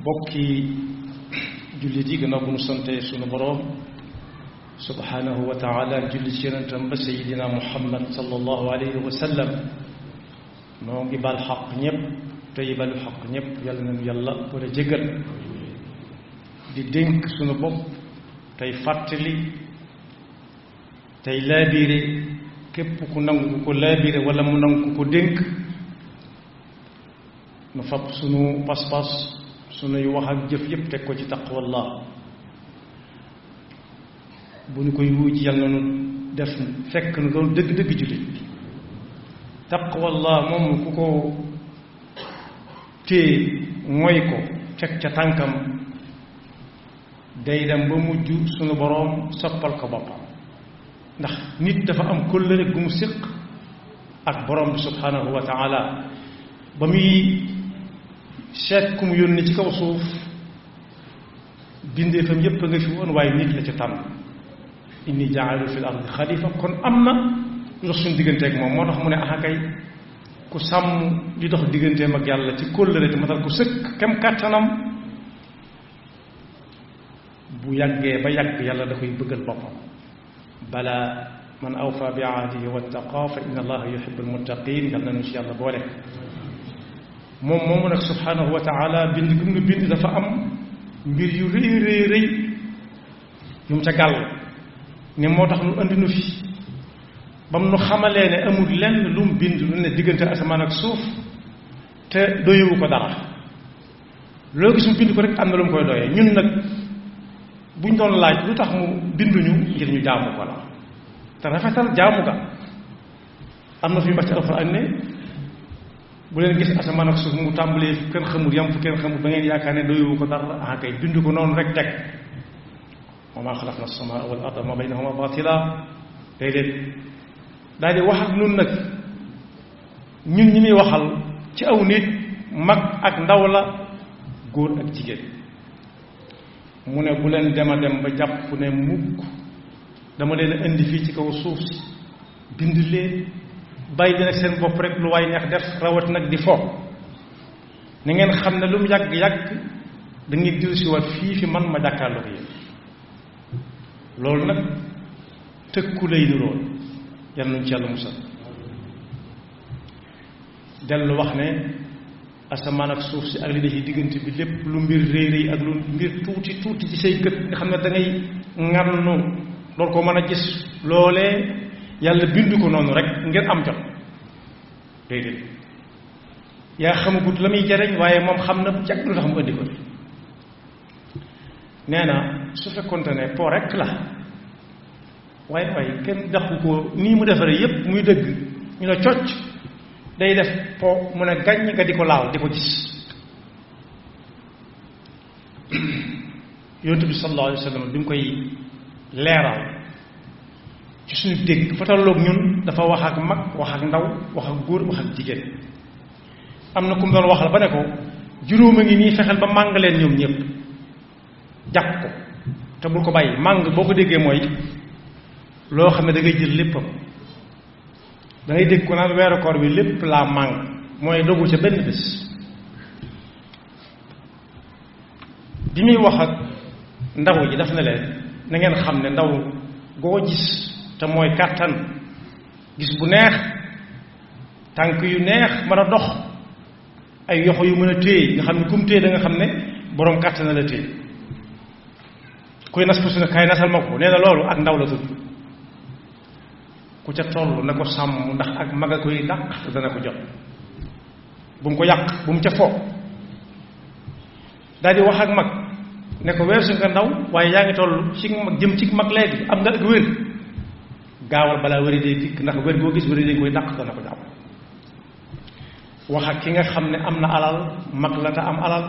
bokki jullit yi gannaaw bu nu sante sunu boroom subhanahu wa taala julli ci yonentam ba sayidina muhammad sallallahu alayhi wa sallam noo ngi bal xaq ñépp tey balu xaq ñépp yàlla nañu yàlla wala jéggal di dénk sunu bopp tey fàttali tey laabiire képp ku nangu ku ko laabiire wala mu nangu ku ko dénk nu fab sunu pas-pas sunuy wax ak jëf yépp teg ko ci taqwallah bu ñu koy wuuj yàlla na nu def fekk nu doon dëgg-dëgg jullit taqwallah moom ku ko téye mooy ko teg ca tànkam day dem ba mujj sunu boroom soppal ko boppam ndax nit dafa am kóllëre gu mu séq ak boroom bi subhanahu wa taala ba muy seet ku mu yónni ci kaw suuf bindeefam yépp a nga fi woon waaye nit la ca tànn inni jaalu fil ardi xalifa kon am na lu dox suñu digganteeg moom moo tax mu ne kay ku sàmm li dox digganteem ak yàlla ci kóllëre te matal ku sëkk kem kàttanam bu yàggee ba yàgg yàlla da koy bëggal boppam bala man awfa bi ahdihi wattaqa fa inna allaha yuhibbul muttaqin yàlla nañu ci yàlla boole moom moomu nag subhanahu wa taala bind gum nga bind dafa am mbir yu rëy rëy rëy yu mu ca gàll ne moo tax nu andi nu fi ba mu nu xamalee ne amul lenn lu mu bind lu ne diggante asamaan ak suuf te doyewu ko dara loo gis mu bind ko rek am na lu mu koy doyee ñun nag buñ doon laaj lu tax mu binduñu ngir ñu jaamu ko la te rafetal jaamu ga am na fi wax ci alxuraan ne bu leen gis asamaan ak suuf mu tàmbalee fu kenn xamul yam fu kenn xamul ba ngeen yaakaar ne doyewu ko dara kay bind ko noonu rek teg wa maa xalaqna as-samaa wal arda ma baynahuma baatila déedéet daal di wax ak nun nag ñun ñi muy waxal ci aw nit mag ak ndaw la góor ak jigéen mu ne bu leen dem a dem ba jàpp ne mukk dama leen a indi fii ci kaw suuf si bind leen bàyyi leen ak seen bopp rek lu waay neex def rawat nag di fo na ngeen xam ne lu mu yàgg-yàgg da ngeen dil si waat fii fi man ma jàkkaarloo ko yéen loolu nag tëkku lay ni loolu yal nañu ci yàlla musal dellu wax ne asamaan ak suuf si ak li ne ci diggante bi lépp lu mbir réy réy ak lu mbir tuuti tuuti ci say gët nga xam ne da ngay ngarnu loolu ko mën a gis loolee yàlla bindu ko noonu rek ngeen am jot déedéet yaa xamagut la muy jariñ waaye moom xam na jàkk lu tax mu indi ko nee na su fekkonte ne po rek la waaye kenn daqu ko nii mu defaree yépp muy dëgg ñu ne cocc day def po mu ne gàññ nga di ko laal di ko gis yonent bi sallallahu alayhi wa sallam bi mu koy leeral ci suñu dégg fa tolloog ñun dafa wax ak mag wax ak ndaw wax ak góor wax ak jigéen am na ku mu doon waxal ba ne ko juróom a ngi nii fexeel ba màng leen ñoom ñëpp jàpp ko te bul ko bàyyi màng boo ko déggee mooy loo xam ne da ngay jël léppam da ngay dégg ko naan weeru koor bi lépp laa màng mooy dogu ca benn bés bi muy wax ak ndaw ji daf na leen na ngeen xam ne ndaw goo gis te mooy kàttan gis bu neex tànk yu neex mën a dox ay yoxo yu mën a téye nga xam ne kum téye da nga xam ne boroom kàttan na la téye kuy nas pusi na kaay nasal ma ko nee na loolu ak ndaw la tudd ku ca toll na ko sàmm ndax ak mag a koy dàq dana ko jot bu mu ko yàq bu mu ca fo daal di wax ak mag ne ko weesu nga ndaw waaye yaa ngi toll ci mag jëm ci mag léegi am nga ak wér gaawal balaa wéri day dikk ndax wér boo gis wéri day koy dàq dana ko jàpp wax ak ki nga xam ne am na alal mag la te am alal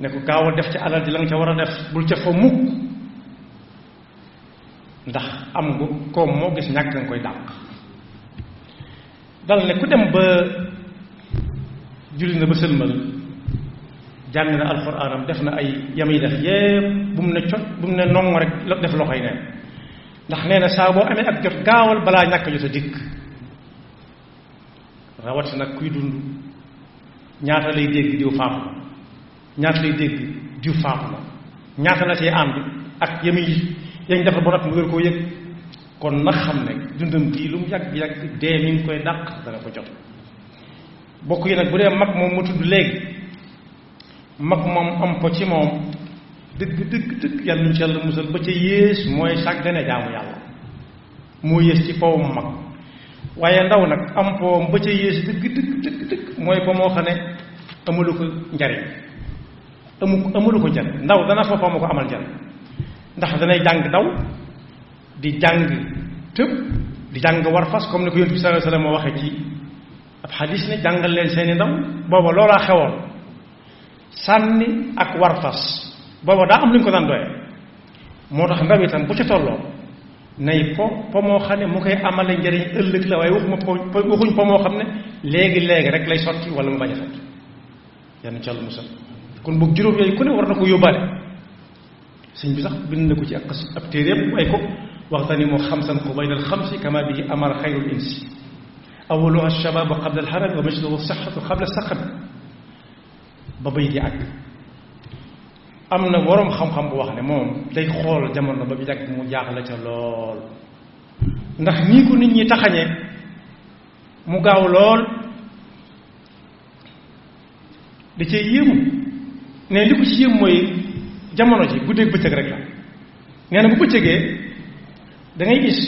ne ko gaawal def ci alal ji la nga ca war a def bul ca fa mukk ndax am nga koom moo gis ñàkk nga koy dàq dal ne ku dem ba julli na ba sëlmal jàng na alxuraanam def na ay yamuy def yépp bu mu ne cot bu mu ne nong rek def loxoy neen ndax nee na saa boo amee ak jot gaawal balaa ñàkk jot a dikk rawati nag kuy dund ñaata lay dégg diw faatu ñaata lay dégg diw faatu na ñaata la see ànd ak yañ defar ba noppi mu wér koo yëg kon nag xam ne dundam gii lu mu yàgg dee mi ngi koy dàq dana ko jot bokk yi nag bu dee mag moom mu tudd léegi mag moom am po ci moom dëgg yàlla ñu ci yàlla musal ba ca yées mooy sàggane jaamu yàlla moo yées ci powum mag waaye ndaw nag am powam ba ca yées dëgg mooy po moo xam ne amalu ko njariñ amalu ko njariñ ndaw dana fa po ma ko amal njariñ ndax danay jàng daw di jàng tëb di jàng war fas comme ni ko yonent bi sallallahu alayhi wasallam moo waxee ci ab xadis ne jàngal leen seeni ndaw booba loolaa xewoon sànni ak war fas booba daa am lu ñu ko daan doyee moo tax ndaw itam bu ca tolloo nay po moo xam ne mu koy amale njëriñ ëllëg la waaye waxuñ po moo xam ne léegi rek lay sotti wala mu bañ a sotti yenn ci Yàlla musal kon boog juróom yooyu ku ne war na ko yóbbaale sëñ bi sax bind na ko ci ab téeréem way ko waxtanimu xamsan qubayla alxamsi kama bihi amara xayrul insi awaluha alshababu qabla alharami wa majluhu sixatu qabla saqami ba bay di àgg am na boroom xam-xam bu wax ne moom day xool jamono ba bi yàgg mu jaaxle ca lool ndax nii ko nit ñi taxañee mu gaaw lool da cee yéemu ne li ko ci yéem mooy jamono ji guddeeg bëccëg rek la nee na bu bëccëgee da ngay gis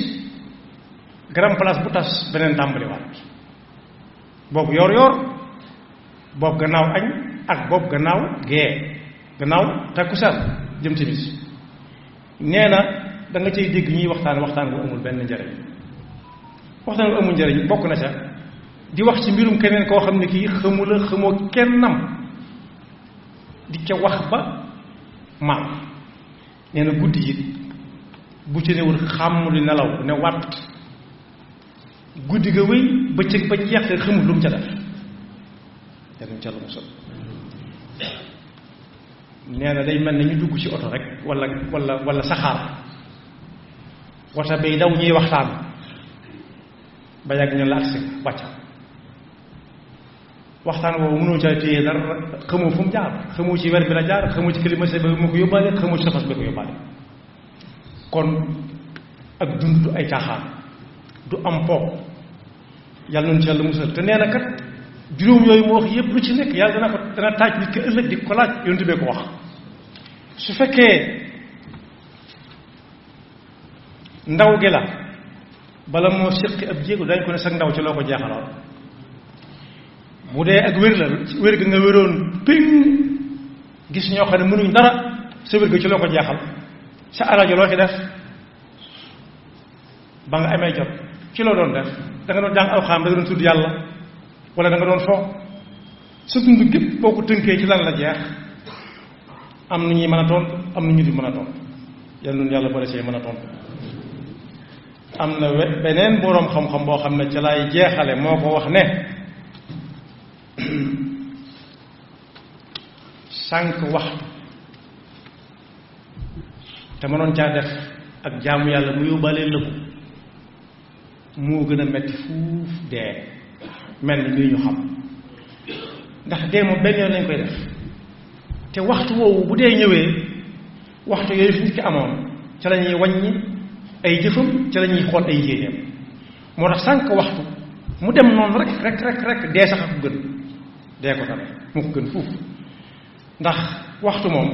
grand place bu tas beneen tàmbaliwaat boobu yor boobu gannaaw añ ak boobu gannaaw gee gannaaw takkusaan jëm timis nee na da nga cay dégg ñuy waxtaan bu amul benn njariñ waxtaan bu amul njariñ bokk na ca di wax ci mbirum keneen koo xam ne kii xamoo kennam di ca wax ba maam nee na guddi yi bu ci newul xàmm li nelaw ne wàtt guddi ga wéy bëccëg ba jeex te xamul lu mu ca def yàlla ca la musal nee na day mel ne ñu dugg ci oto rek wala saxaar wata bay daw ñuy waxtaan ba yàgg ñu la agsi wàcca waxtaan boobu mënoo ca téye dara xamoo fu mu jaar xamoo ci wer bi la jaar xamoo ci climatiseur ba mu ko yóbbaale xamoo ci safas ba ko yóbbaale kon ak dund du ay caaxaan du am po yàlla noonu ci yàlla musal te nee na kat juróom yooyu mu wax yépp lu ci nekk yàlla dana taaj nit ki ëllëg di ko laaj yonent bee ko wax su fekkee ndaw gi la bala moo séqi ab jéego dañ ko ne sag ndaw ci loo ko jeexaloon bu dee ak wér la wér ga nga wéroon ping gis ñoo xam ne mënuñ dara sa wér ga ci loo ko jeexal sa alal ji loo ci def ba nga amee jot ci loo doon def da nga doon jàng alxaam da nga doon tudd yàlla wala da nga doon fo sa dund gépp boo ko tënkee ci lan la jeex am na ñuy mën a tontu am na ñu di mën a tontu yal na yàlla boole see mën a tontu am na beneen boroom xam-xam boo xam ne ca lay jeexale moo ko wax ne sànq waxtu te mënoon caa def ak jaamu yàlla mu yóbbaale la ko moo gën a metti fuuf dee mel ni nii ñu xam ndax dee moom benn yoon lañ koy def te waxtu woowu bu dee ñëwee waxtu yooyu fi nit ki amoon ca la ñuy wàññi ay jëfam ca la ñuy xool ay yéeneem moo tax sànq waxtu mu dem noonu rek dee sax a ko gën dee ko tamit mu ko gën fuuf ndax waxtu moom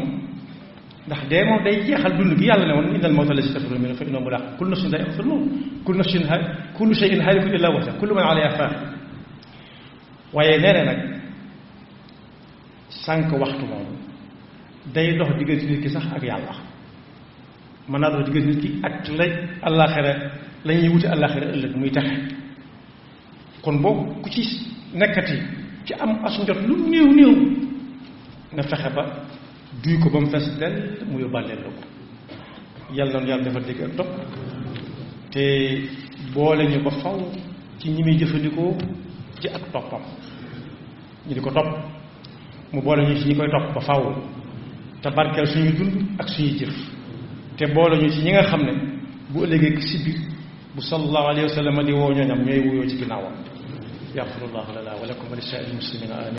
ndax dee moom day jeexal dund gi yàlla ne woon innal mawta allazi tafirruuna minhu fa innahu mulaaqiikum kullu nafsin zaa'iqatul mawt kullu shay'in haalikun illaa wajhahu kullu man 'alayhaa faan waaye nee na nag sànq waxtu moom day dox diggante nit ki sax ak yàlla mën naa dox diggante nit ki ak lay àllaaxira la ñuy wuti àllaaxira ëllëg muy taxe kon boobu ku ci nekkati ci am as njot lu néew nga fexe ba duy ko ba mu fees dell mu yóbbaaleel la ko yàlla noonu yàlla dafa dégg ak topp te boole ñu ba faw ci ñi muy jëfandikoo ci ak toppam ñu di ko topp mu boole ñu ci ñi koy topp ba faw te barkeel suñuy dund ak suñuy jëf te boole ñu ci ñi nga xam ne bu ëllëgee si biir bu sallallahu alayhi wa sallam di woo ñooñam ñooy wuyoo ci ginnaawam yaxfirullahu lana wa lakum wa li saa'iril muslimina amin